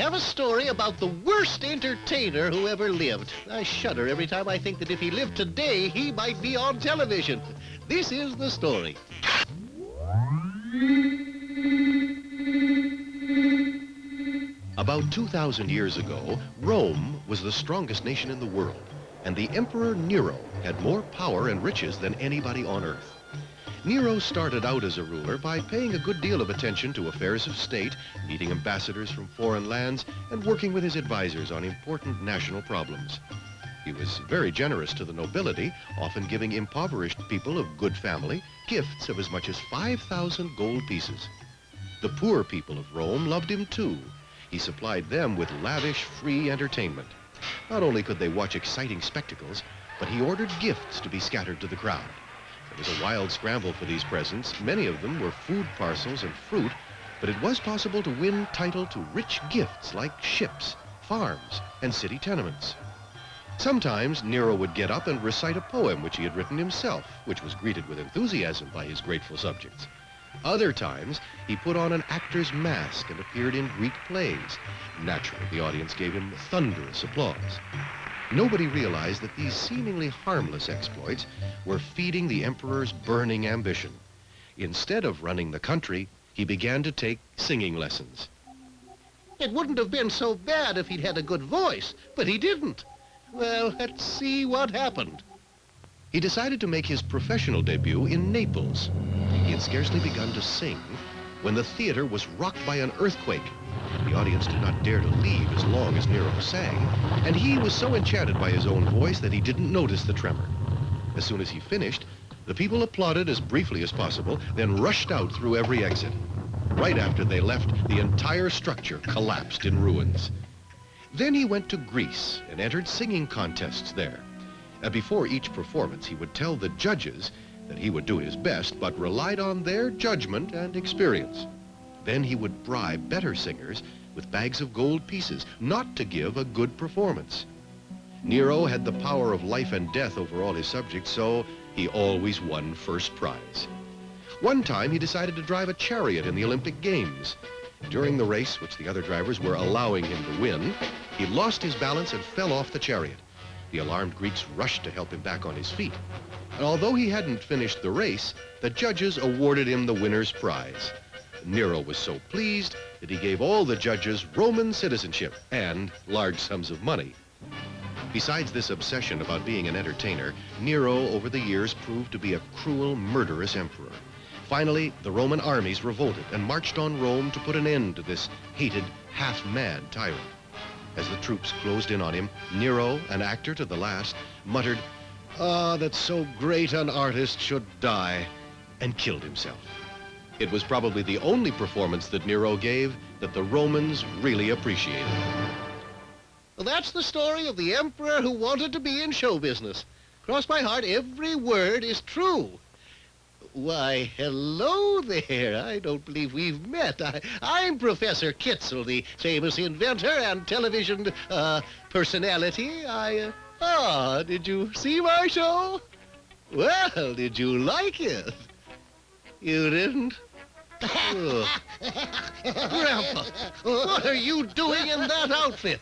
have a story about the worst entertainer who ever lived. I shudder every time I think that if he lived today, he might be on television. This is the story. About 2,000 years ago, Rome was the strongest nation in the world, and the Emperor Nero had more power and riches than anybody on earth. Nero started out as a ruler by paying a good deal of attention to affairs of state, meeting ambassadors from foreign lands, and working with his advisors on important national problems. He was very generous to the nobility, often giving impoverished people of good family gifts of as much as 5,000 gold pieces. The poor people of Rome loved him too. He supplied them with lavish, free entertainment. Not only could they watch exciting spectacles, but he ordered gifts to be scattered to the crowd. There was a wild scramble for these presents. Many of them were food parcels and fruit, but it was possible to win title to rich gifts like ships, farms, and city tenements. Sometimes Nero would get up and recite a poem which he had written himself, which was greeted with enthusiasm by his grateful subjects. Other times, he put on an actor's mask and appeared in Greek plays. Naturally, the audience gave him thunderous applause. Nobody realized that these seemingly harmless exploits were feeding the emperor's burning ambition. Instead of running the country, he began to take singing lessons. It wouldn't have been so bad if he'd had a good voice, but he didn't. Well, let's see what happened. He decided to make his professional debut in Naples. He had scarcely begun to sing when the theater was rocked by an earthquake. The audience did not dare to leave as long as Nero sang, and he was so enchanted by his own voice that he didn't notice the tremor. As soon as he finished, the people applauded as briefly as possible, then rushed out through every exit. Right after they left, the entire structure collapsed in ruins. Then he went to Greece and entered singing contests there. Before each performance, he would tell the judges that he would do his best, but relied on their judgment and experience. Then he would bribe better singers with bags of gold pieces not to give a good performance. Nero had the power of life and death over all his subjects, so he always won first prize. One time he decided to drive a chariot in the Olympic Games. During the race, which the other drivers were allowing him to win, he lost his balance and fell off the chariot. The alarmed Greeks rushed to help him back on his feet. And although he hadn't finished the race, the judges awarded him the winner's prize. Nero was so pleased that he gave all the judges Roman citizenship and large sums of money. Besides this obsession about being an entertainer, Nero over the years proved to be a cruel, murderous emperor. Finally, the Roman armies revolted and marched on Rome to put an end to this hated, half-mad tyrant. As the troops closed in on him, Nero, an actor to the last, muttered, "Ah, that so great an artist should die," and killed himself. It was probably the only performance that Nero gave that the Romans really appreciated. Well, that's the story of the emperor who wanted to be in show business. Cross my heart, every word is true. Why, hello there. I don't believe we've met. I'm Professor Kitzel, the famous inventor and television personality. Did you see my show? Well, did you like it? You didn't? Ugh. Grandpa, what are you doing in that outfit?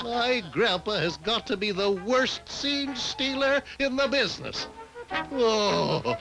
My grandpa has got to be the worst scene stealer in the business. Oh.